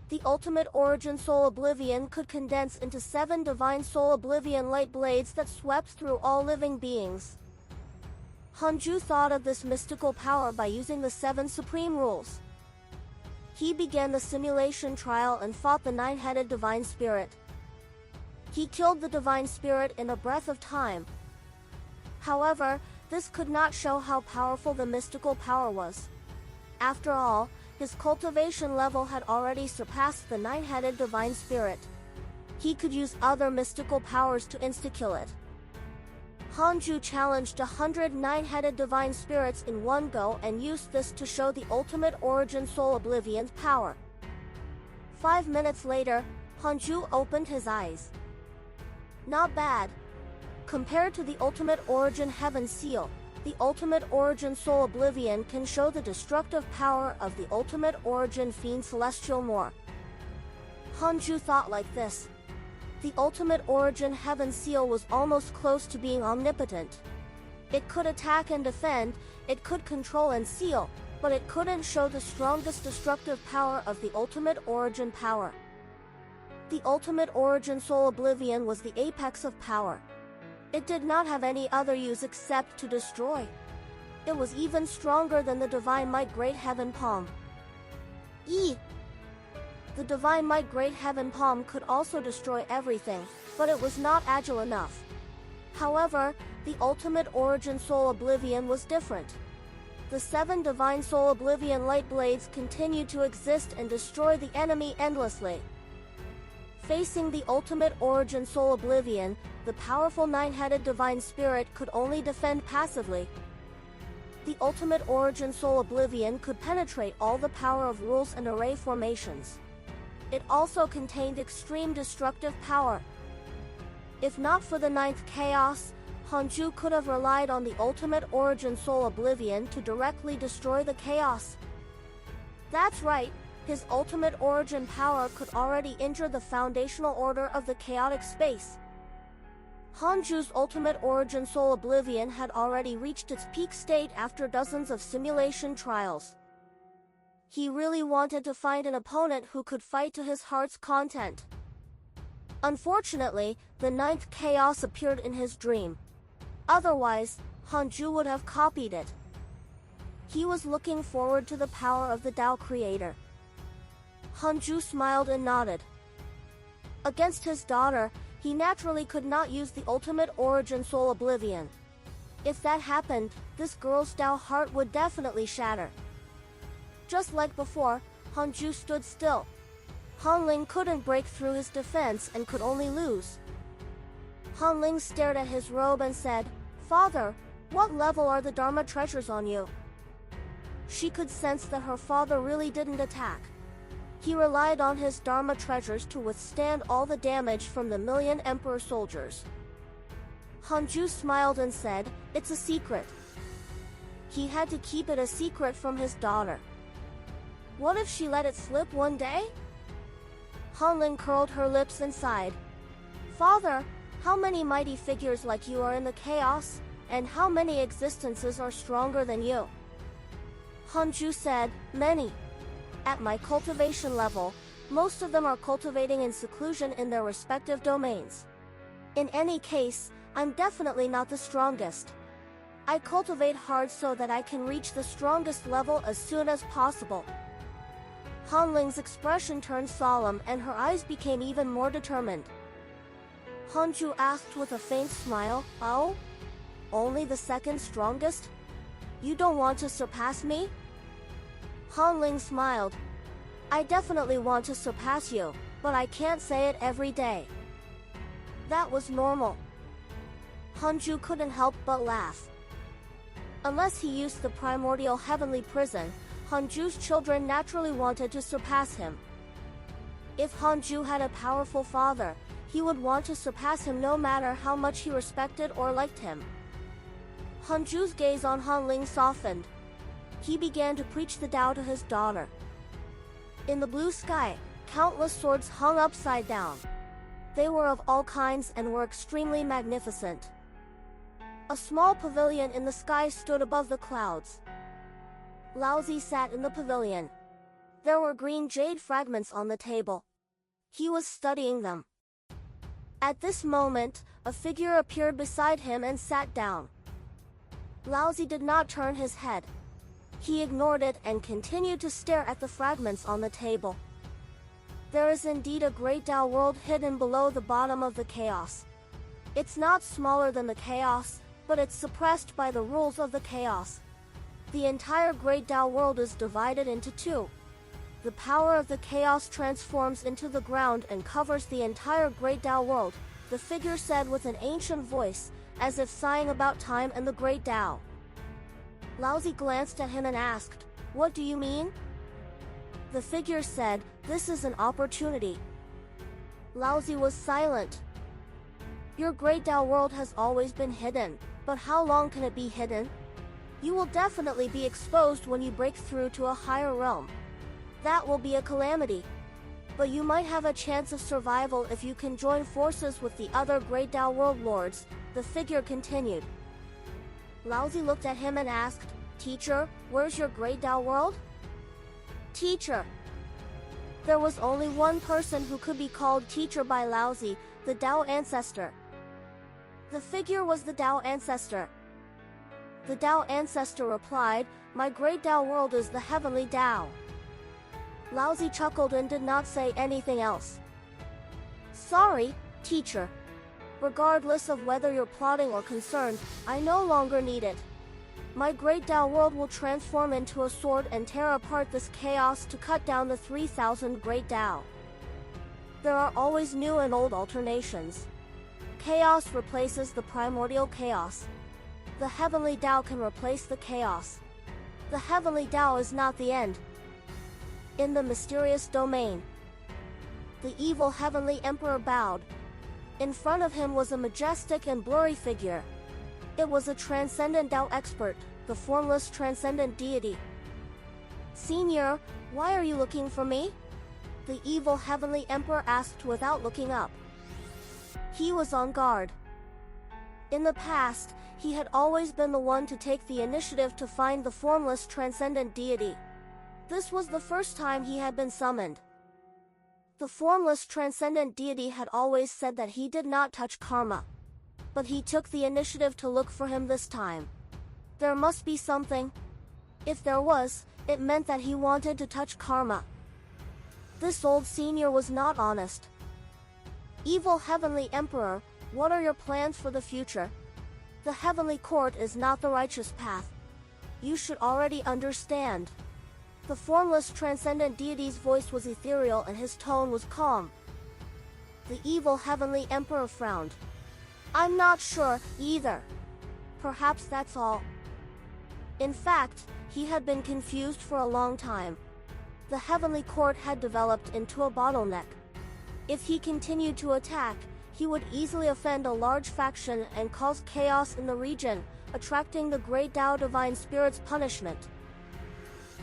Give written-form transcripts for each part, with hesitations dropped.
The ultimate origin soul oblivion could condense into 7 divine soul oblivion light blades that swept through all living beings. Hanju thought of this mystical power by using the 7 supreme rules. He began the simulation trial and fought the 9-headed divine spirit. He killed the divine spirit in a breath of time. However, this could not show how powerful the mystical power was. After all, his cultivation level had already surpassed the 9-headed divine spirit. He could use other mystical powers to insta-kill it. Hanju challenged 100 9-headed divine spirits in one go and used this to show the ultimate origin soul oblivion's power. 5 minutes later, Hanju opened his eyes. Not bad. Compared to the ultimate origin heaven seal, the ultimate origin soul oblivion can show the destructive power of the ultimate origin fiend celestial more. Hanju thought like this. The ultimate origin heaven seal was almost close to being omnipotent. It could attack and defend, it could control and seal, but it couldn't show the strongest destructive power of the ultimate origin power. The ultimate origin soul oblivion was the apex of power. It did not have any other use except to destroy. It was even stronger than the Divine Might Great Heaven Palm. The Divine Might Great Heaven Palm could also destroy everything, but it was not agile enough. However, the ultimate origin soul oblivion was different. The 7 divine soul oblivion light blades continued to exist and destroy the enemy endlessly. Facing the ultimate origin soul oblivion, the powerful 9-headed divine spirit could only defend passively. The ultimate origin soul oblivion could penetrate all the power of rules and array formations. It also contained extreme destructive power. If not for the 9th chaos, Hanju could have relied on the ultimate origin soul oblivion to directly destroy the chaos. That's right. His ultimate origin power could already injure the foundational order of the chaotic space. Hanju's ultimate origin soul oblivion had already reached its peak state after dozens of simulation trials. He really wanted to find an opponent who could fight to his heart's content. Unfortunately, the 9th chaos appeared in his dream. Otherwise, Hanju would have copied it. He was looking forward to the power of the Tao creator. Hanju smiled and nodded. Against his daughter, he naturally could not use the ultimate origin soul oblivion. If that happened, this girl's Tao heart would definitely shatter. Just like before, Hanju stood still. Hanling couldn't break through his defense and could only lose. Hanling stared at his robe and said, "Father, what level are the Dharma treasures on you?" She could sense that her father really didn't attack. He relied on his Dharma treasures to withstand all the damage from the million Emperor soldiers. Hanju smiled and said, "It's a secret." He had to keep it a secret from his daughter. What if she let it slip one day? Hanling curled her lips and sighed. "Father, how many mighty figures like you are in the chaos, and how many existences are stronger than you?" Hanju said, "Many. At my cultivation level, most of them are cultivating in seclusion in their respective domains. In any case, I'm definitely not the strongest. I cultivate hard so that I can reach the strongest level as soon as possible." Hanling's expression turned solemn and her eyes became even more determined. Hanju asked with a faint smile, "Oh? Only the second strongest? You don't want to surpass me?" Hanling smiled. "I definitely want to surpass you, but I can't say it every day." That was normal. Hanju couldn't help but laugh. Unless he used the primordial heavenly prison, Hanju's children naturally wanted to surpass him. If Hanju had a powerful father, he would want to surpass him no matter how much he respected or liked him. Hanju's gaze on Hanling softened. He began to preach the Tao to his daughter. In the blue sky, countless swords hung upside down. They were of all kinds and were extremely magnificent. A small pavilion in the sky stood above the clouds. Laozi sat in the pavilion. There were green jade fragments on the table. He was studying them. At this moment, a figure appeared beside him and sat down. Laozi did not turn his head. He ignored it and continued to stare at the fragments on the table. There is indeed a great Tao world hidden below the bottom of the chaos. It's not smaller than the chaos, but it's suppressed by the rules of the chaos. The entire great Tao world is divided into two. The power of the chaos transforms into the ground and covers the entire great Tao world, the figure said with an ancient voice, as if sighing about time and the great Tao. Laozi glanced at him and asked, "What do you mean?" The figure said, "This is an opportunity." Laozi was silent. Your great Tao world has always been hidden, but how long can it be hidden? You will definitely be exposed when you break through to a higher realm. That will be a calamity. But you might have a chance of survival if you can join forces with the other great Tao world lords, the figure continued. Laozi looked at him and asked, "Teacher, where's your great Tao world?" Teacher. There was only one person who could be called teacher by Laozi, the Tao ancestor. The figure was the Tao ancestor. The Tao ancestor replied, "My great Tao world is the heavenly Tao." Laozi chuckled and did not say anything else. "Sorry, teacher. Regardless of whether you're plotting or concerned, I no longer need it. My great Tao world will transform into a sword and tear apart this chaos to cut down the 3,000 great Tao. There are always new and old alternations. Chaos replaces the primordial chaos. The heavenly Tao can replace the chaos. The heavenly Tao is not the end." In the mysterious domain, the evil heavenly emperor bowed. In front of him was a majestic and blurry figure. It was a transcendent Tao expert, the formless transcendent deity. "Senior, why are you looking for me?" the evil heavenly emperor asked without looking up. He was on guard. In the past, he had always been the one to take the initiative to find the formless transcendent deity. This was the first time he had been summoned. The formless transcendent deity had always said that he did not touch karma. But he took the initiative to look for him this time. There must be something. If there was, it meant that he wanted to touch karma. This old senior was not honest. "Evil heavenly emperor, what are your plans for the future? The heavenly court is not the righteous path. You should already understand." The formless transcendent deity's voice was ethereal and his tone was calm. The evil heavenly emperor frowned. "I'm not sure, either. Perhaps that's all." In fact, he had been confused for a long time. The heavenly court had developed into a bottleneck. If he continued to attack, he would easily offend a large faction and cause chaos in the region, attracting the great Tao divine spirit's punishment.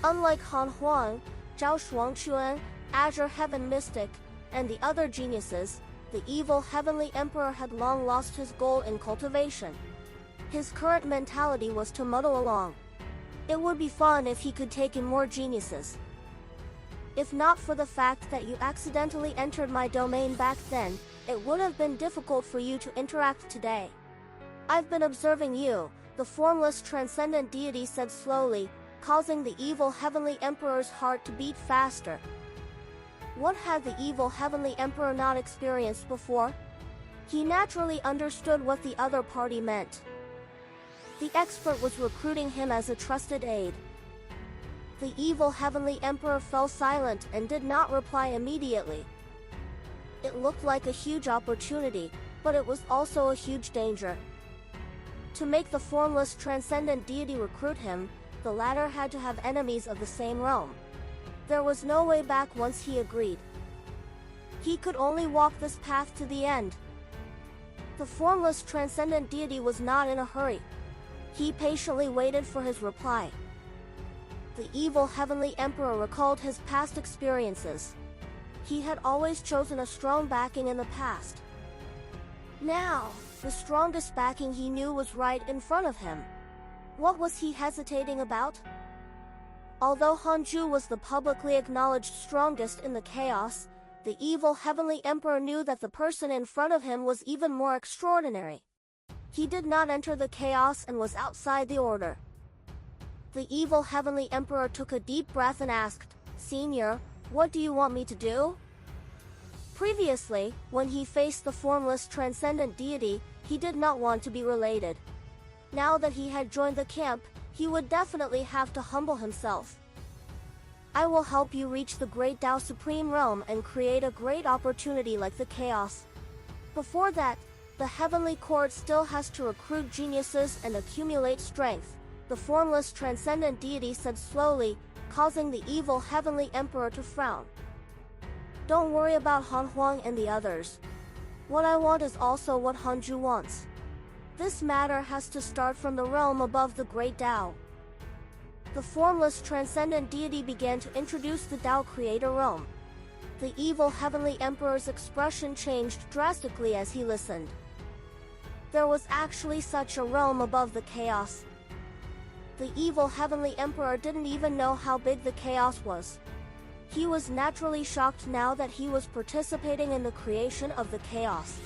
Unlike Han Huang, Zhao Shuangquan, Azure Heaven Mystic, and the other geniuses, the evil heavenly emperor had long lost his goal in cultivation. His current mentality was to muddle along. It would be fun if he could take in more geniuses. If not for the fact that you accidentally entered my domain back then, it would have been difficult for you to interact today. I've been observing you, the formless transcendent deity said slowly, causing the evil heavenly emperor's heart to beat faster. What had the evil heavenly emperor not experienced before? He naturally understood what the other party meant. The expert was recruiting him as a trusted aide. The evil heavenly emperor fell silent and did not reply immediately. It looked like a huge opportunity, but it was also a huge danger. To make the formless transcendent deity recruit him, the latter had to have enemies of the same realm. There was no way back once he agreed. He could only walk this path to the end. The formless transcendent deity was not in a hurry. He patiently waited for his reply. The evil heavenly emperor recalled his past experiences. He had always chosen a strong backing in the past. Now, the strongest backing he knew was right in front of him. What was he hesitating about? Although Hanju was the publicly acknowledged strongest in the chaos, the evil heavenly emperor knew that the person in front of him was even more extraordinary. He did not enter the chaos and was outside the order. The evil heavenly emperor took a deep breath and asked, "Senior, what do you want me to do?" Previously, when he faced the formless transcendent deity, he did not want to be related. Now that he had joined the camp, he would definitely have to humble himself. "I will help you reach the great Tao Supreme Realm and create a great opportunity like the chaos. Before that, the heavenly court still has to recruit geniuses and accumulate strength," the formless transcendent deity said slowly, causing the evil heavenly emperor to frown. "Don't worry about Han Huang and the others. What I want is also what Hanju wants. This matter has to start from the realm above the great Tao." The formless transcendent deity began to introduce the Tao creator realm. The evil heavenly emperor's expression changed drastically as he listened. There was actually such a realm above the chaos. The evil heavenly emperor didn't even know how big the chaos was. He was naturally shocked now that he was participating in the creation of the chaos.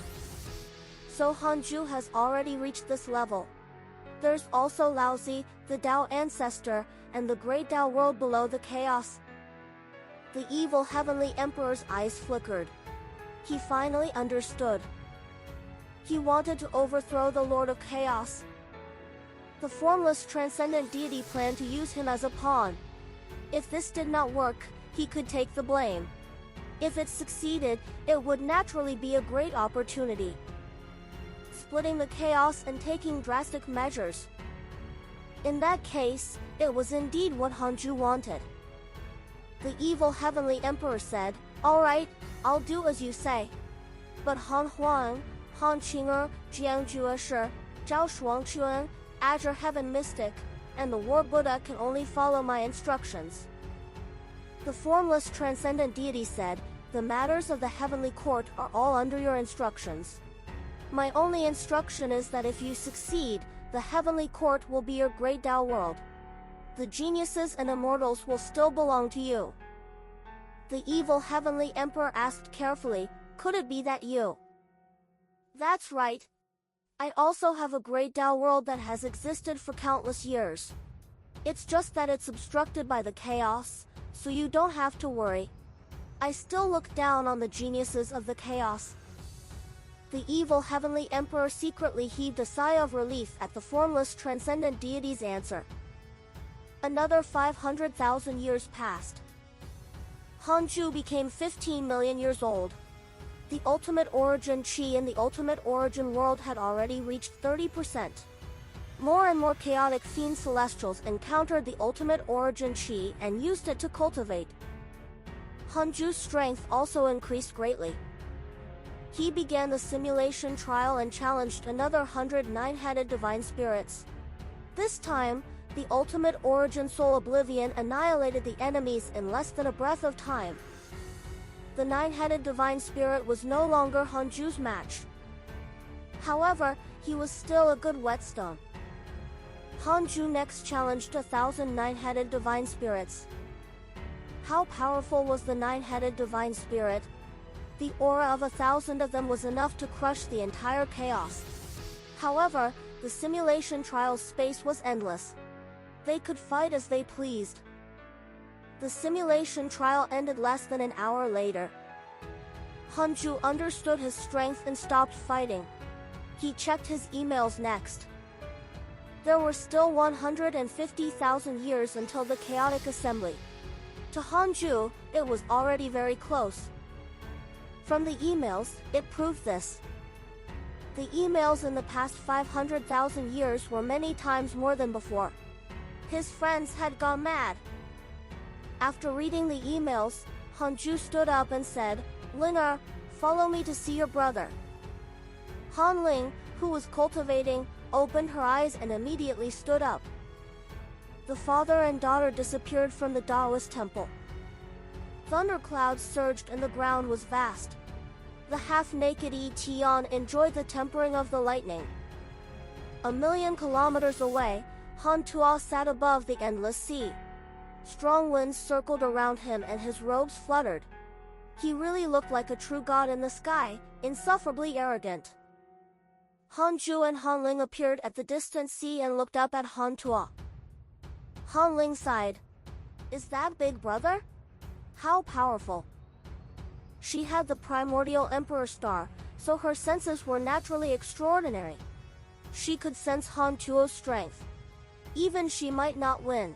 So Hanju has already reached this level. There's also Laozi, the Tao ancestor, and the great Tao world below the chaos. The evil heavenly emperor's eyes flickered. He finally understood. He wanted to overthrow the Lord of Chaos. The formless transcendent deity planned to use him as a pawn. If this did not work, he could take the blame. If it succeeded, it would naturally be a great opportunity. Splitting the chaos and taking drastic measures. In that case, it was indeed what Hanju wanted. The evil heavenly emperor said, "All right, I'll do as you say. But Han Huang, Han Qing'er, Jiang Jueshi, Zhao Shuangquan, Azure Heaven Mystic, and the War Buddha can only follow my instructions." The formless transcendent deity said, "The matters of the heavenly court are all under your instructions. My only instruction is that if you succeed, the heavenly court will be your great Tao world. The geniuses and immortals will still belong to you." The evil heavenly emperor asked carefully, "Could it be that you?" "That's right. I also have a great Tao world that has existed for countless years. It's just that it's obstructed by the chaos, so you don't have to worry. I still look down on the geniuses of the chaos." The evil heavenly emperor secretly heaved a sigh of relief at the formless transcendent deity's answer. Another 500,000 years passed. Hanju became 15 million years old. The ultimate origin chi in the ultimate origin world had already reached 30%. More and more chaotic fiend celestials encountered the ultimate origin chi and used it to cultivate. Hanju's strength also increased greatly. He began the simulation trial and challenged another 100 nine-headed divine spirits. This time, the ultimate origin soul oblivion annihilated the enemies in less than a breath of time. The nine-headed divine spirit was no longer Hanju's match. However, he was still a good whetstone. Hanju next challenged 1,000 nine-headed divine spirits. How powerful was the nine-headed divine spirit? The aura of 1,000 of them was enough to crush the entire chaos. However, the simulation trial's space was endless. They could fight as they pleased. The simulation trial ended less than an hour later. Hanju understood his strength and stopped fighting. He checked his emails next. There were still 150,000 years until the chaotic assembly. To Hanju, it was already very close. From the emails, it proved this. The emails in the past 500,000 years were many times more than before. His friends had gone mad. After reading the emails, Hanju stood up and said, "Linger, follow me to see your brother." Han Ling, who was cultivating, opened her eyes and immediately stood up. The father and daughter disappeared from the Taoist temple. Thunderclouds surged and the ground was vast. The half-naked Yi Tian enjoyed the tempering of the lightning. 1,000,000 kilometers away, Han Tuo sat above the endless sea. Strong winds circled around him and his robes fluttered. He really looked like a true god in the sky, insufferably arrogant. Hanju and Hanling appeared at the distant sea and looked up at Han Tuo. Hanling sighed. Is that big brother? How powerful. She had the primordial emperor star, so her senses were naturally extraordinary. She could sense Han Tuo's strength. Even she might not win.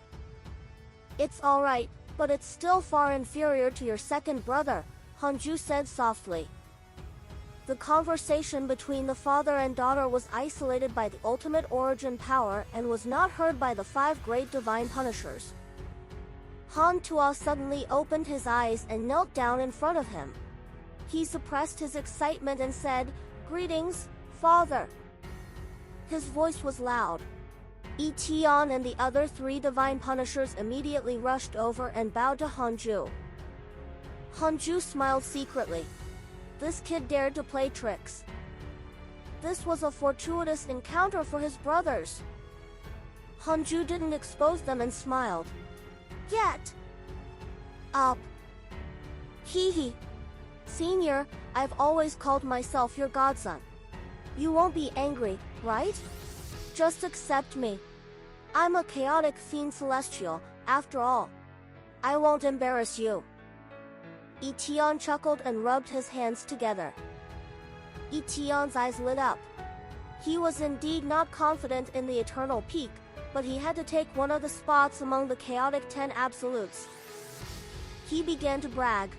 It's alright, but it's still far inferior to your second brother, Hanju said softly. The conversation between the father and daughter was isolated by the ultimate origin power and was not heard by the 5 great divine punishers. Han Tuo suddenly opened his eyes and knelt down in front of him. He suppressed his excitement and said, "Greetings, father." His voice was loud. Etian and the other 3 divine punishers immediately rushed over and bowed to Hanju. Hanju smiled secretly. This kid dared to play tricks. This was a fortuitous encounter for his brothers. Hanju didn't expose them and smiled. Get up. Hee hee. Senior, I've always called myself your godson. You won't be angry, right? Just accept me. I'm a chaotic fiend celestial, after all. I won't embarrass you. Etian chuckled and rubbed his hands together. Etian's eyes lit up. He was indeed not confident in the eternal peak, but he had to take one of the spots among the chaotic 10 absolutes. He began to brag.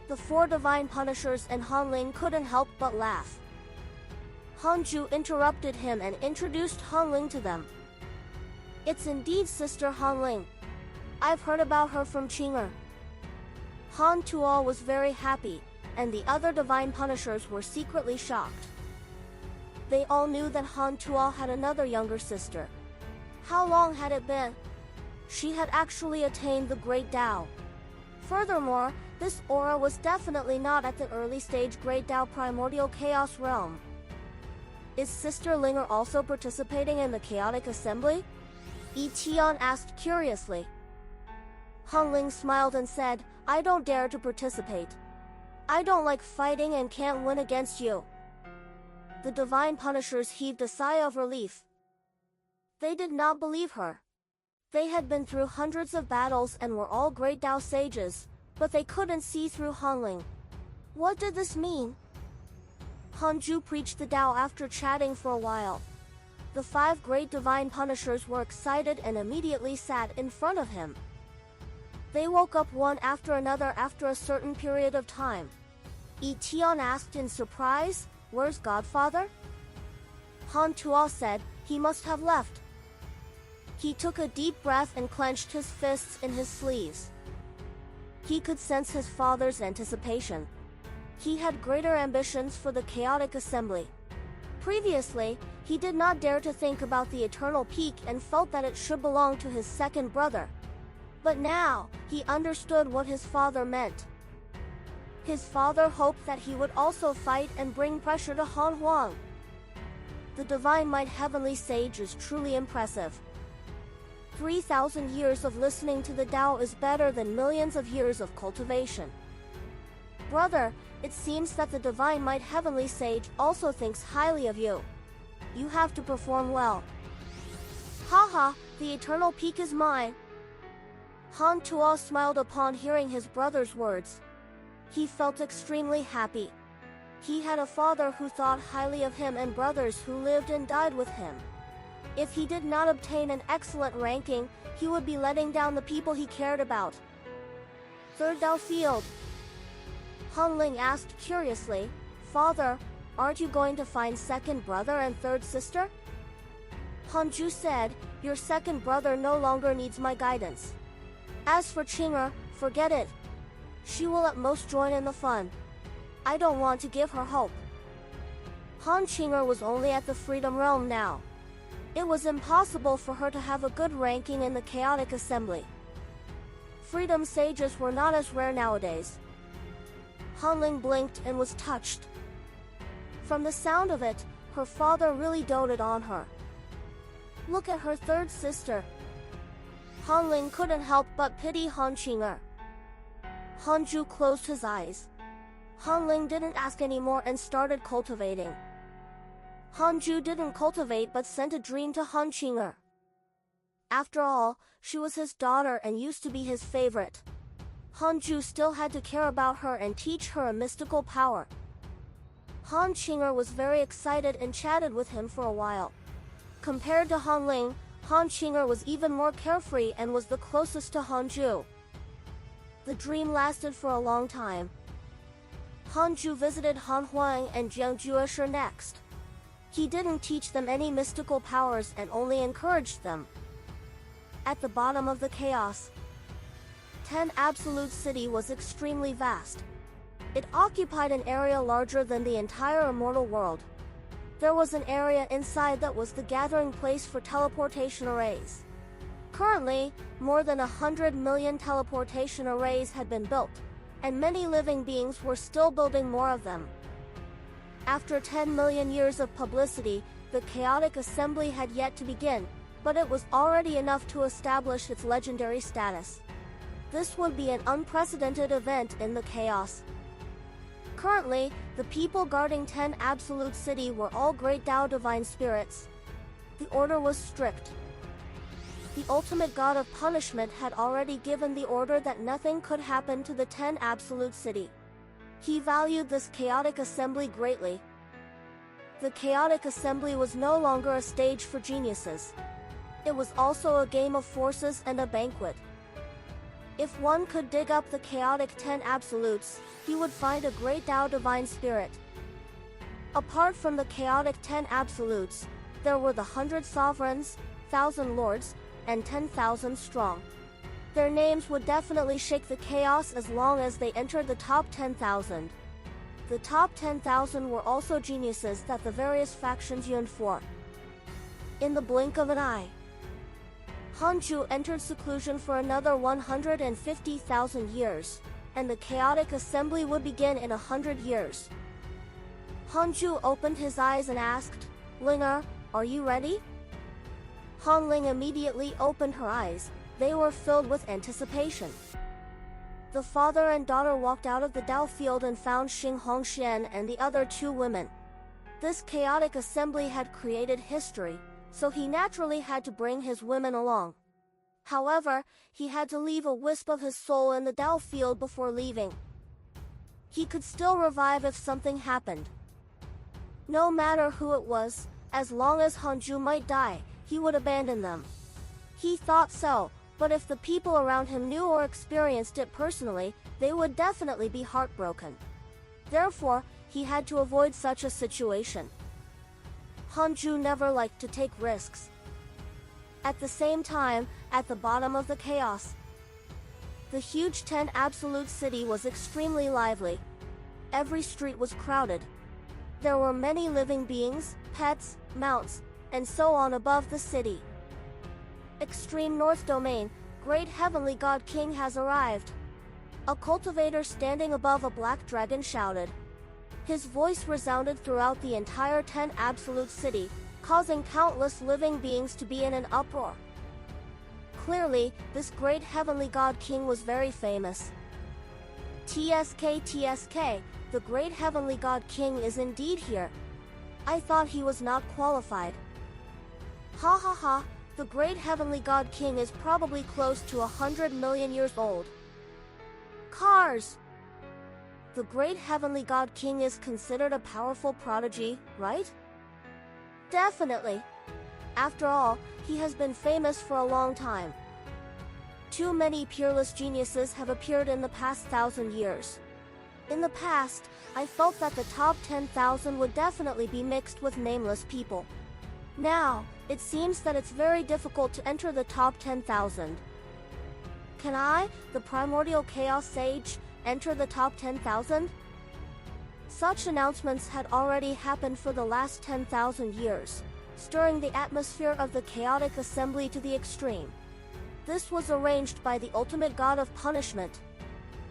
The 4 divine punishers and Hanling couldn't help but laugh. Hanju interrupted him and introduced Hanling to them. It's indeed Sister Hanling. I've heard about her from Chinger. Han Tuo was very happy, and the other divine punishers were secretly shocked. They all knew that Han Tuo had another younger sister. How long had it been? She had actually attained the Great Tao. Furthermore, this aura was definitely not at the early stage Great Tao primordial chaos realm. Is Sister Linger also participating in the chaotic assembly? Etian asked curiously. Hanling smiled and said, I don't dare to participate. I don't like fighting and can't win against you. The divine punishers heaved a sigh of relief. They did not believe her. They had been through hundreds of battles and were all Great Tao sages, but they couldn't see through Hanling. What did this mean? Hanju preached the Tao after chatting for a while. The 5 great divine punishers were excited and immediately sat in front of him. They woke up one after another after a certain period of time. Etian asked in surprise, Where's Godfather? Han Tuo said, He must have left. He took a deep breath and clenched his fists in his sleeves. He could sense his father's anticipation. He had greater ambitions for the chaotic assembly. Previously, he did not dare to think about the eternal peak and felt that it should belong to his second brother. But now, he understood what his father meant. His father hoped that he would also fight and bring pressure to Han Huang. The Divine Might Heavenly Sage is truly impressive. 3,000 years of listening to the Tao is better than millions of years of cultivation. Brother, it seems that the Divine Might Heavenly Sage also thinks highly of you. You have to perform well. Haha, the eternal peak is mine. Han Tuo smiled upon hearing his brother's words. He felt extremely happy. He had a father who thought highly of him and brothers who lived and died with him. If he did not obtain an excellent ranking, he would be letting down the people he cared about. Third Tao Field. Hanling asked curiously, Father, aren't you going to find second brother and third sister? Hanju said, Your second brother no longer needs my guidance. As for Chinger, forget it. She will at most join in the fun. I don't want to give her hope. Han Chinger was only at the Freedom Realm now. It was impossible for her to have a good ranking in the chaotic assembly. Freedom sages were not as rare nowadays. Hanling blinked and was touched. From the sound of it, her father really doted on her. Look at her third sister. Han Ling couldn't help but pity Han Qing'er. Hanju closed his eyes. Han Ling didn't ask anymore and started cultivating. Hanju didn't cultivate but sent a dream to Han Qing'er. After all, she was his daughter and used to be his favorite. Hanju still had to care about her and teach her a mystical power. Han Qing'er was very excited and chatted with him for a while. Compared to Han Ling, Han Qing'er was even more carefree and was the closest to Hanju. The dream lasted for a long time. Hanju visited Han Huang and Jiang Juesher next. He didn't teach them any mystical powers and only encouraged them. At the bottom of the chaos, 10 Absolute City was extremely vast. It occupied an area larger than the entire immortal world. There was an area inside that was the gathering place for teleportation arrays. Currently, more than 100 million teleportation arrays had been built, and many living beings were still building more of them. After 10 million years of publicity, the chaotic assembly had yet to begin, but it was already enough to establish its legendary status. This would be an unprecedented event in the chaos. Currently, the people guarding 10 Absolute City were all great Tao divine spirits. The order was strict. The ultimate god of punishment had already given the order that nothing could happen to the 10 Absolute City. He valued this chaotic assembly greatly. The chaotic assembly was no longer a stage for geniuses. It was also a game of forces and a banquet. If one could dig up the chaotic 10 absolutes, he would find a great Tao divine spirit. Apart from the chaotic 10 absolutes, there were the 100 sovereigns, 1,000 lords, and 10,000 strong. Their names would definitely shake the chaos as long as they entered the top 10,000. The top 10,000 were also geniuses that the various factions yearned for. In the blink of an eye, Hanju entered seclusion for another 150,000 years, and the chaotic assembly would begin in 100 years. Hanju opened his eyes and asked, "Linger, are you ready?" Han Ling immediately opened her eyes. They were filled with anticipation. The father and daughter walked out of the Dao field and found Xing Hongxian and the other two women. This chaotic assembly had created history, so he naturally had to bring his women along. However, he had to leave a wisp of his soul in the Dao field before leaving. He could still revive if something happened. No matter who it was, as long as Hanju might die, he would abandon them. He thought so, but if the people around him knew or experienced it personally, they would definitely be heartbroken. Therefore, he had to avoid such a situation. Hanju never liked to take risks. At the same time, at the bottom of the chaos, the huge 10 Absolute City was extremely lively. Every street was crowded. There were many living beings, pets, mounts, and so on above the city. Extreme North Domain, Great Heavenly God King has arrived. A cultivator standing above a black dragon shouted. His voice resounded throughout the entire 10 Absolute City, causing countless living beings to be in an uproar. Clearly, this great Heavenly God King was very famous. TSK, the great Heavenly God King is indeed here. I thought he was not qualified. Ha ha ha, the great Heavenly God King is probably close to 100 million years old. Cars! The great Heavenly God King is considered a powerful prodigy, right? Definitely. After all, he has been famous for a long time. Too many peerless geniuses have appeared in the past 1,000 years. In the past, I felt that the top 10,000 would definitely be mixed with nameless people. Now, it seems that it's very difficult to enter the top 10,000. Can I, the primordial chaos sage, enter the top 10,000? Such announcements had already happened for the last 10,000 years, stirring the atmosphere of the chaotic assembly to the extreme. This was arranged by the ultimate god of punishment.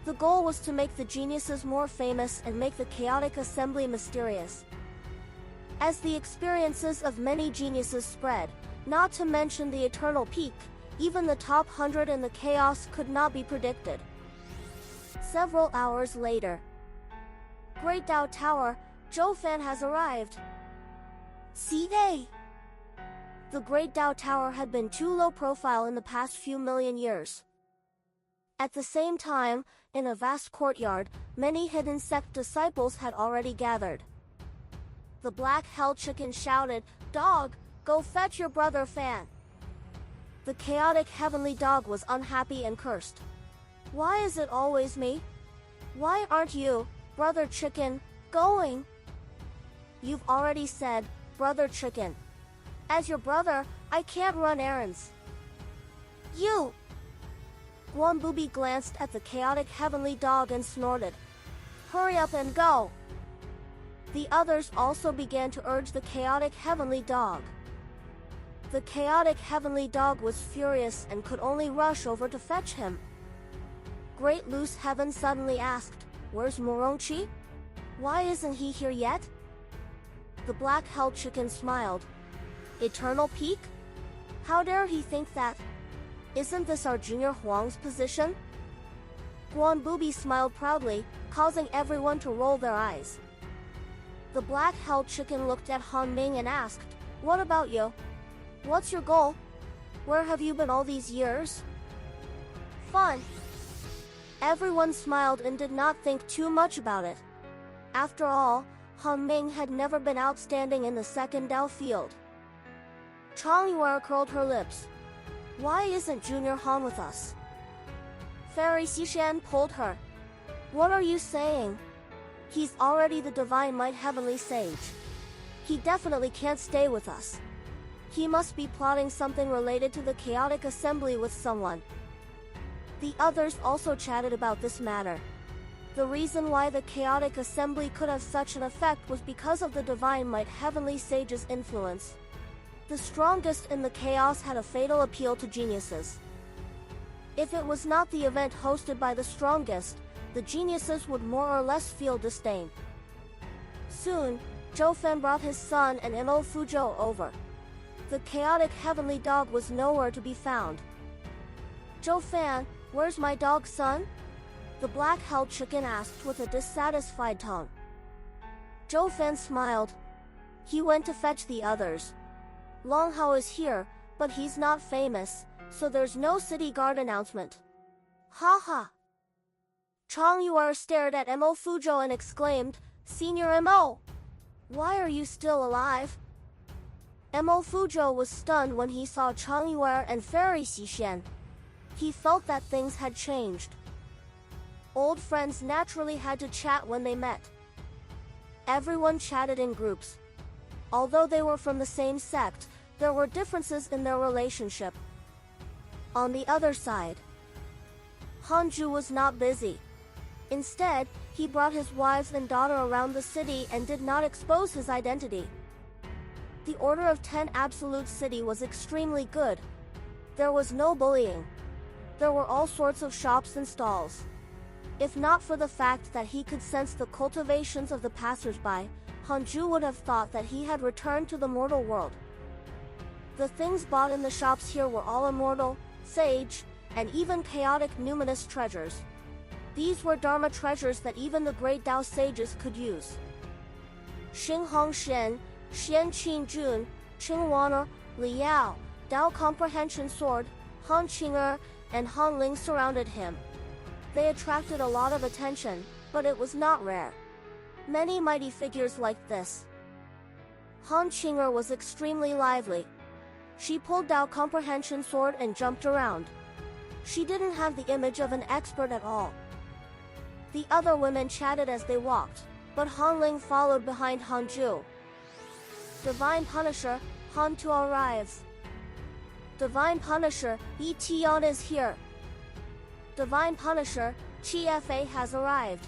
The goal was to make the geniuses more famous and make the chaotic assembly mysterious. As the experiences of many geniuses spread, not to mention the eternal peak, Even the top 100 in the chaos could not be predicted. Several hours later. Great Dao Tower, Zhou Fan has arrived. CA. The Great Dao Tower had been too low profile in the past few million years. At the same time, in a vast courtyard, many hidden sect disciples had already gathered. The black hell chicken shouted, "Dog, go fetch your brother Fan." The chaotic heavenly dog was unhappy and cursed. Why is it always me? Why aren't you, brother chicken, going? You've already said, brother chicken. As your brother, I can't run errands. You! Guanbubi glanced at the chaotic heavenly dog and snorted. Hurry up and go! The others also began to urge the chaotic heavenly dog. The chaotic heavenly dog was furious and could only rush over to fetch him. Great Loose Heaven suddenly asked, "Where's Moronchi? Why isn't he here yet?" The black hell chicken smiled. Eternal Peak? How dare he think that? Isn't this our junior Huang's position? Guanbubi smiled proudly, causing everyone to roll their eyes. The black hell chicken looked at Han Ming and asked, "What about you? What's your goal? Where have you been all these years?" Fun. Everyone smiled and did not think too much about it. After all, Han Ming had never been outstanding in the second Dao field. Chang Yuer curled her lips. Why isn't Junior Han with us? Fairy Xishan pulled her. What are you saying? He's already the Divine Might Heavenly Sage. He definitely can't stay with us. He must be plotting something related to the chaotic assembly with someone. The others also chatted about this matter. The reason why the chaotic assembly could have such an effect was because of the Divine Might Heavenly Sage's influence. The strongest in the chaos had a fatal appeal to geniuses. If it was not the event hosted by the strongest, the geniuses would more or less feel disdain. Soon, Zhou Fan brought his son and Mo Fuzhou over. The chaotic heavenly dog was nowhere to be found. Zhou Fan, where's my dog son? The black hell chicken asked with a dissatisfied tone. Zhou Fan smiled. He went to fetch the others. Long Hao is here, but he's not famous, so there's no city guard announcement. Ha ha! Chang Yuer stared at Mo Fuzhou and exclaimed, Senior Mo! Why are you still alive? Mo Fuzhou was stunned when he saw Chang Yuer and Fairy Xishan. He felt that things had changed. Old friends naturally had to chat when they met. Everyone chatted in groups. Although they were from the same sect, there were differences in their relationship. On the other side, Hanju was not busy. Instead, he brought his wives and daughter around the city and did not expose his identity. The Order of 10 Absolute City was extremely good. There was no bullying. There were all sorts of shops and stalls. If not for the fact that he could sense the cultivations of the passers-by, Hanju would have thought that he had returned to the mortal world. The things bought in the shops here were all immortal, sage, and even chaotic numinous treasures. These were Dharma treasures that even the great Dao sages could use. Xinghong Shen, Xian Qin Jun, Qingwaner, Liao, Dao Comprehension Sword, Han Qing'er, and Han Ling surrounded him. They attracted a lot of attention, but it was not rare. Many mighty figures like this. Han Qing'er was extremely lively. She pulled Dao Comprehension Sword and jumped around. She didn't have the image of an expert at all. The other women chatted as they walked, but Han Ling followed behind Hanju. Divine Punisher, Han Tu arrives. Divine Punisher, Yi Tian is here. Divine Punisher, Chi Fa has arrived.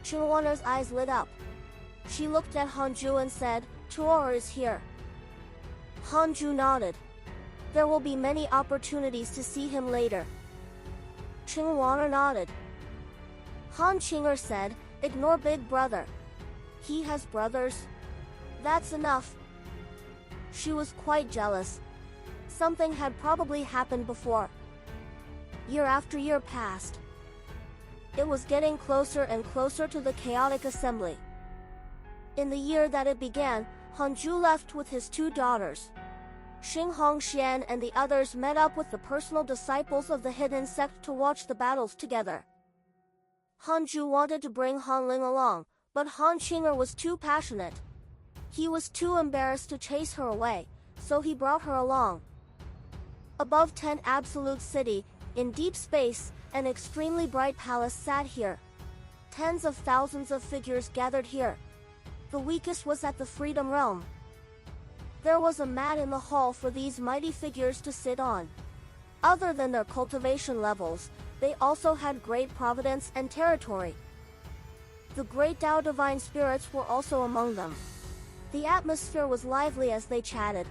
Qingwaner's eyes lit up. She looked at Hanju and said, Tuor is here. Hanju nodded. There will be many opportunities to see him later. Qingwaner nodded. Han Qing'er said, Ignore Big Brother. He has brothers. That's enough. She was quite jealous. Something had probably happened before. Year after year passed. It was getting closer and closer to the chaotic assembly. In the year that it began, Hanju left with his 2 daughters. Xinghongxian and the others met up with the personal disciples of the hidden sect to watch the battles together. Hanju wanted to bring Hanling along, but Han Qinger was too passionate. He was too embarrassed to chase her away, so he brought her along. Above 10 Absolute City, in deep space, an extremely bright palace sat here. Tens of thousands of figures gathered here. The weakest was at the Freedom Realm. There was a mat in the hall for these mighty figures to sit on. Other than their cultivation levels, they also had great providence and territory. The great Tao divine spirits were also among them. The atmosphere was lively as they chatted.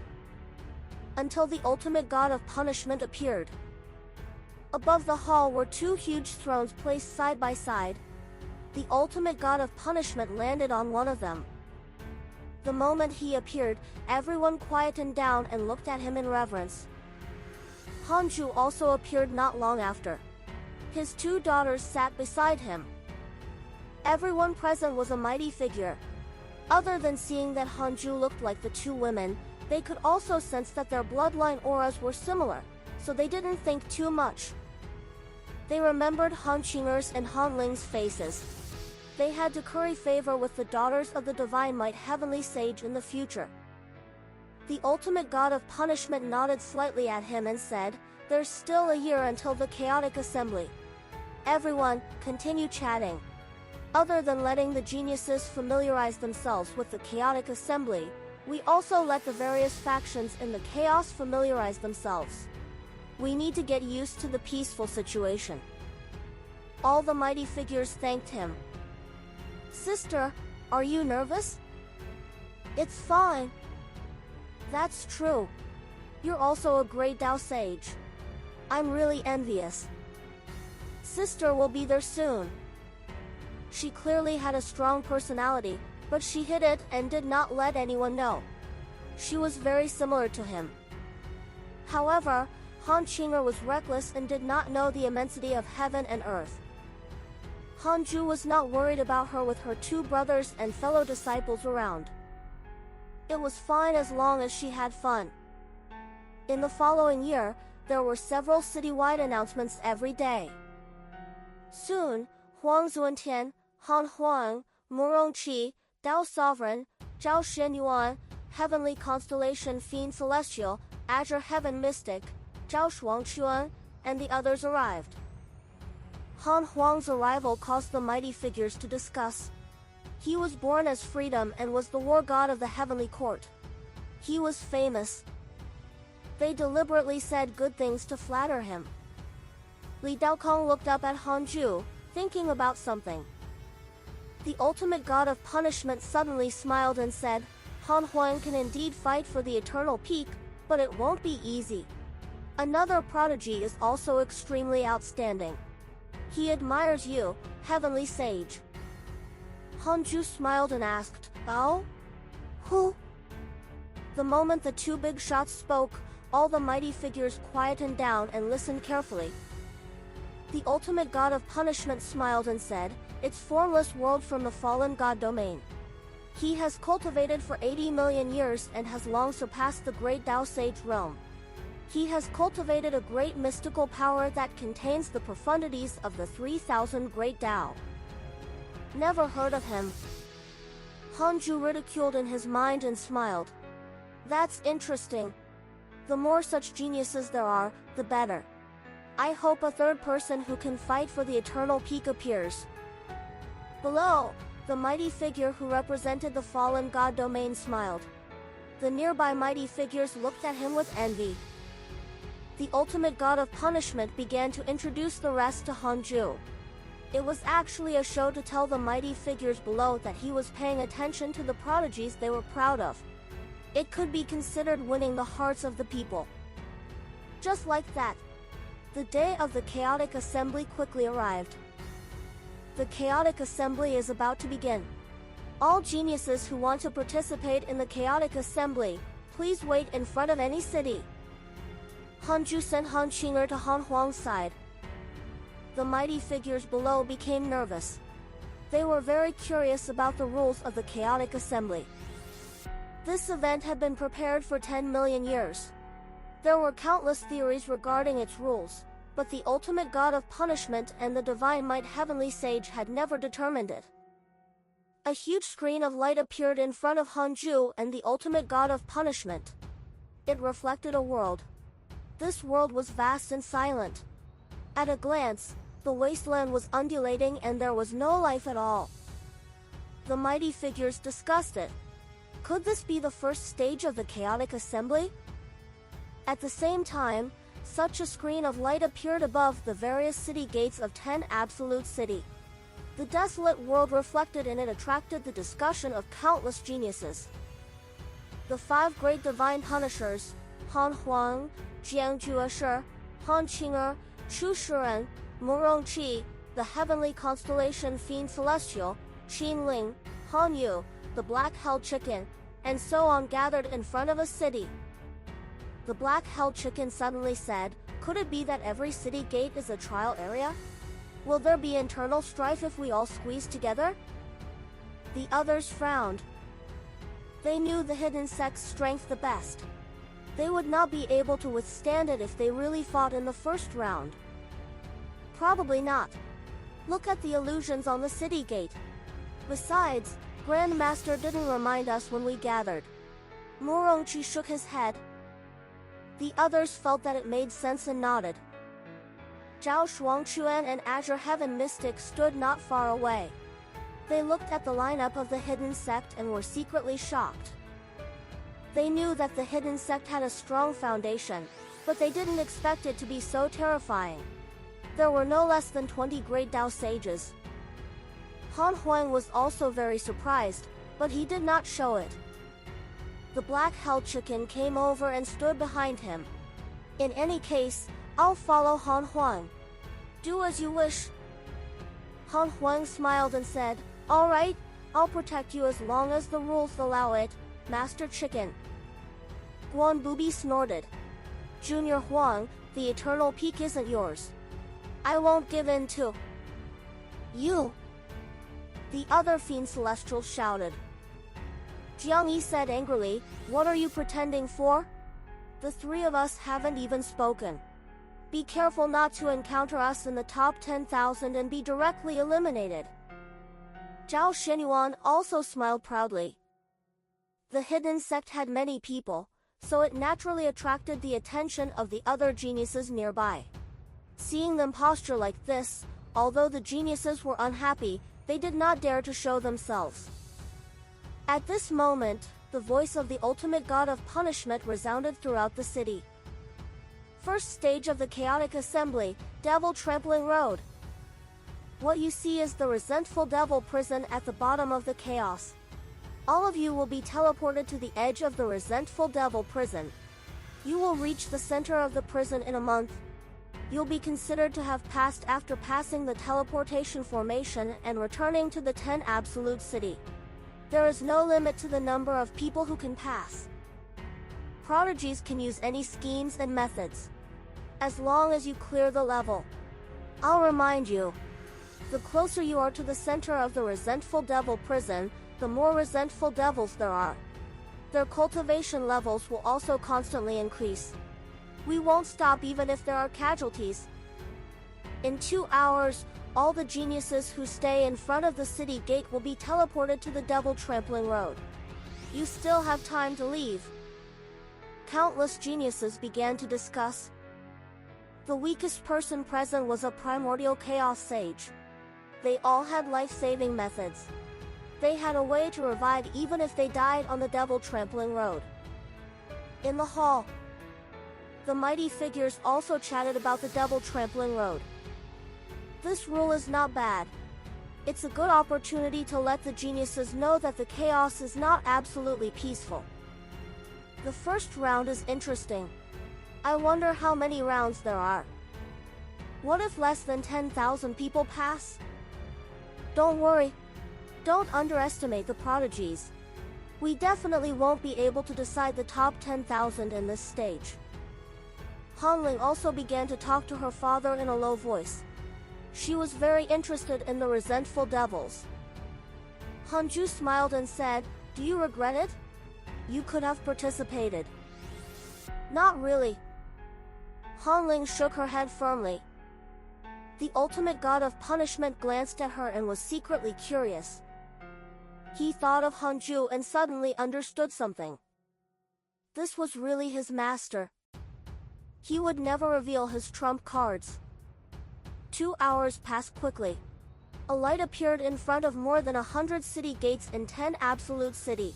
Until the ultimate god of punishment appeared. Above the hall were 2 huge thrones placed side by side. The ultimate god of punishment landed on one of them. The moment he appeared, everyone quietened down and looked at him in reverence. Hanju also appeared not long after. His 2 daughters sat beside him. Everyone present was a mighty figure. Other than seeing that Hanju looked like the 2 women, they could also sense that their bloodline auras were similar, so they didn't think too much. They remembered Han Qinger's and Han Ling's faces. They had to curry favor with the daughters of the Divine Might Heavenly Sage in the future. The ultimate god of punishment nodded slightly at him and said, "There's still a year until the chaotic assembly. Everyone, continue chatting. Other than letting the geniuses familiarize themselves with the chaotic assembly, we also let the various factions in the chaos familiarize themselves. We need to get used to the peaceful situation." All the mighty figures thanked him. "Sister, are you nervous?" "It's fine." "That's true. You're also a great Tao sage. I'm really envious." "Sister will be there soon." She clearly had a strong personality, but she hid it and did not let anyone know. She was very similar to him. However, Han Qinger was reckless and did not know the immensity of heaven and earth. Hanju was not worried about her with her 2 brothers and fellow disciples around. It was fine as long as she had fun. In the following year, there were several citywide announcements every day. Soon, Huang Zuantian, Han Huang, Murongqi, Tao Sovereign, Zhao Shenyuan, Heavenly Constellation Fiend Celestial, Azure Heaven Mystic, Zhao Shuangquan, and the others arrived. Han Huang's arrival caused the mighty figures to discuss. He was born as freedom and was the war god of the heavenly court. He was famous. They deliberately said good things to flatter him. Li Daokong looked up at Hanju, thinking about something. The ultimate god of punishment suddenly smiled and said, "Han Huang can indeed fight for the eternal peak, but it won't be easy. Another prodigy is also extremely outstanding. He admires you, heavenly sage." Hanju smiled and asked, "Oh? Who?" The moment the 2 big shots spoke, all the mighty figures quietened down and listened carefully. The ultimate god of punishment smiled and said, "It's formless world from the fallen god domain. He has cultivated for 80 million years and has long surpassed the great Tao Sage realm. He has cultivated a great mystical power that contains the profundities of the 3,000 great Tao." Never heard of him. Hanju ridiculed in his mind and smiled. "That's interesting. The more such geniuses there are, the better. I hope a 3rd person who can fight for the eternal peak appears." Below, the mighty figure who represented the fallen god domain smiled. The nearby mighty figures looked at him with envy. The ultimate god of punishment began to introduce the rest to Hanju. It was actually a show to tell the mighty figures below that he was paying attention to the prodigies they were proud of. It could be considered winning the hearts of the people. Just like that, the day of the chaotic assembly quickly arrived. The chaotic assembly is about to begin. All geniuses who want to participate in the chaotic assembly, please wait in front of any city. Hanju sent Han Qing'er to Han Huang's side. The mighty figures below became nervous. They were very curious about the rules of the chaotic assembly. This event had been prepared for 10 million years. There were countless theories regarding its rules, but the ultimate god of punishment and the divine might heavenly sage had never determined it. A huge screen of light appeared in front of Hanju and the ultimate god of punishment. It reflected a world. This world was vast and silent. At a glance, the wasteland was undulating and there was no life at all. The mighty figures discussed it. Could this be the first stage of the chaotic assembly? At the same time, such a screen of light appeared above the various city gates of 10 Absolute City. The desolate world reflected in it attracted the discussion of countless geniuses. The 5 great divine punishers, Han Huang, Jiang Jueshi, Han Qing'er, Chu Shiren, Murongqi, the heavenly constellation Fiend Celestial, Qin Ling, Han Yu, the black hell chicken, and so on gathered in front of a city. The black hell chicken suddenly said, "Could it be that every city gate is a trial area? Will there be internal strife if we all squeeze together?" The others frowned. They knew the hidden sect's strength the best. They would not be able to withstand it if they really fought in the first round. Probably not. Look at the illusions on the city gate. Besides, Grandmaster didn't remind us when we gathered. Murongqi shook his head. The others felt that it made sense and nodded. Zhao Shuangquan and Azure Heaven Mystic stood not far away. They looked at the lineup of the hidden sect and were secretly shocked. They knew that the hidden sect had a strong foundation, but they didn't expect it to be so terrifying. There were no less than 20 great Dao sages. Han Huang was also very surprised, but he did not show it. The black hell chicken came over and stood behind him. In any case, I'll follow Han Huang. Do as you wish. Han Huang smiled and said, "All right, I'll protect you as long as the rules allow it, Master Chicken." Guan Bubi snorted. "Junior Huang, the eternal peak isn't yours. I won't give in to you." The other Fiend Celestial shouted. Jiang Yi said angrily, "What are you pretending for? The 3 of us haven't even spoken. Be careful not to encounter us in the top 10,000 and be directly eliminated." Zhao Xinyuan also smiled proudly. The hidden sect had many people, so it naturally attracted the attention of the other geniuses nearby. Seeing them posture like this, although the geniuses were unhappy, they did not dare to show themselves. At this moment, the voice of the ultimate god of punishment resounded throughout the city. First stage of the chaotic assembly, Devil Trampling Road. What you see is the resentful devil prison at the bottom of the chaos. All of you will be teleported to the edge of the resentful devil prison. You will reach the center of the prison in a month. You'll be considered to have passed after passing the teleportation formation and returning to the 10 Absolute City. There is no limit to the number of people who can pass. Prodigies can use any schemes and methods, as long as you clear the level. I'll remind you, the closer you are to the center of the resentful devil prison, the more resentful devils there are. Their cultivation levels will also constantly increase. We won't stop even if there are casualties. In 2 hours, all the geniuses who stay in front of the city gate will be teleported to the Devil Trampling Road. You still have time to leave. Countless geniuses began to discuss. The weakest person present was a primordial chaos sage. They all had life-saving methods. They had a way to revive even if they died on the Devil Trampling Road. In the hall, the mighty figures also chatted about the Devil Trampling Road. This rule is not bad. It's a good opportunity to let the geniuses know that the chaos is not absolutely peaceful. The first round is interesting. I wonder how many rounds there are. What if less than 10,000 people pass? Don't worry. Don't underestimate the prodigies. We definitely won't be able to decide the top 10,000 in this stage. Hanling also began to talk to her father in a low voice. She was very interested in the resentful devils. Hanju smiled and said, "Do you regret it? You could have participated." "Not really." Hanling shook her head firmly. The ultimate god of punishment glanced at her and was secretly curious. He thought of Hanju and suddenly understood something. This was really his master. He would never reveal his trump cards. 2 hours passed quickly. A light appeared in front of more than 100 city gates in 10 absolute city.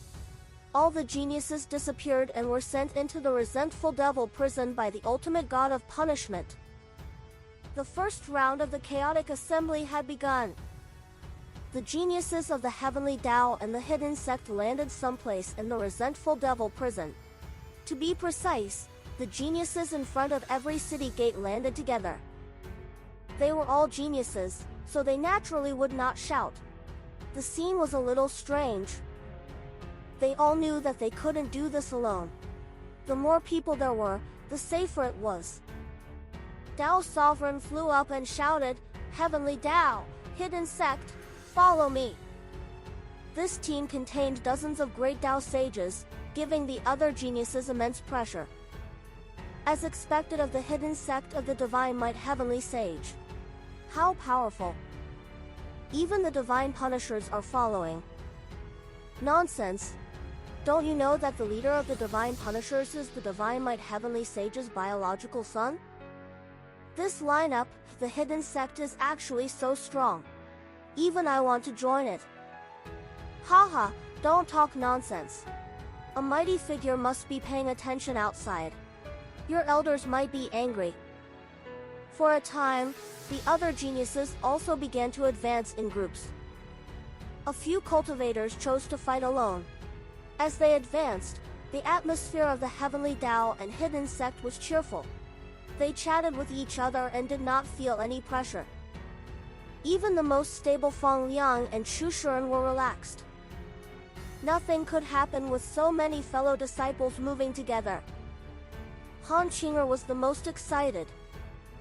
All the geniuses disappeared and were sent into the resentful devil prison by the ultimate god of punishment. The first round of the chaotic assembly had begun. The geniuses of the heavenly Tao and the hidden sect landed someplace in the resentful devil prison. To be precise, the geniuses in front of every city gate landed together. They were all geniuses, so they naturally would not shout. The scene was a little strange. They all knew that they couldn't do this alone. The more people there were, the safer it was. Tao Sovereign flew up and shouted, "Heavenly Tao, hidden sect, follow me." This team contained dozens of great Tao sages, giving the other geniuses immense pressure. As expected of the hidden sect of the Divine Might Heavenly Sage. How powerful. Even the Divine Punishers are following. Nonsense. Don't you know that the leader of the Divine Punishers is the Divine Might Heavenly Sage's biological son? This lineup, the hidden sect, is actually so strong. Even I want to join it. Haha, don't talk nonsense. A mighty figure must be paying attention outside. Your elders might be angry. For a time, the other geniuses also began to advance in groups. A few cultivators chose to fight alone. As they advanced, the atmosphere of the heavenly Tao and hidden sect was cheerful. They chatted with each other and did not feel any pressure. Even the most stable Feng Liang and Chu Shuren were relaxed. Nothing could happen with so many fellow disciples moving together. Han Qinger was the most excited.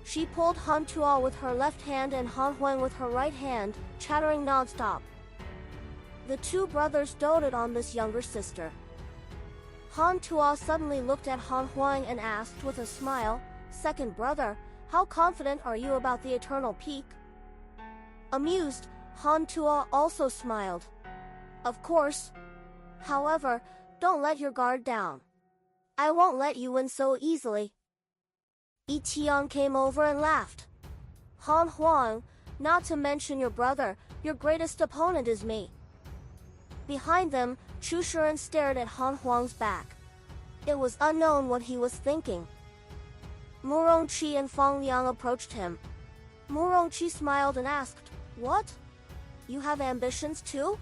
She pulled Han Tuo with her left hand and Han Huang with her right hand, chattering non-stop. The two brothers doted on this younger sister. Han Tuo suddenly looked at Han Huang and asked with a smile, "Second brother, how confident are you about the eternal peak?" Amused, Han Tuo also smiled. "Of course. However, don't let your guard down. I won't let you win so easily." Yi Tian came over and laughed. "Han Huang, not to mention your brother, your greatest opponent is me." Behind them, Chu Shuren stared at Han Huang's back. It was unknown what he was thinking. Mu Rongqi and Feng Liang approached him. Mu Rongqi smiled and asked, "What? You have ambitions too?"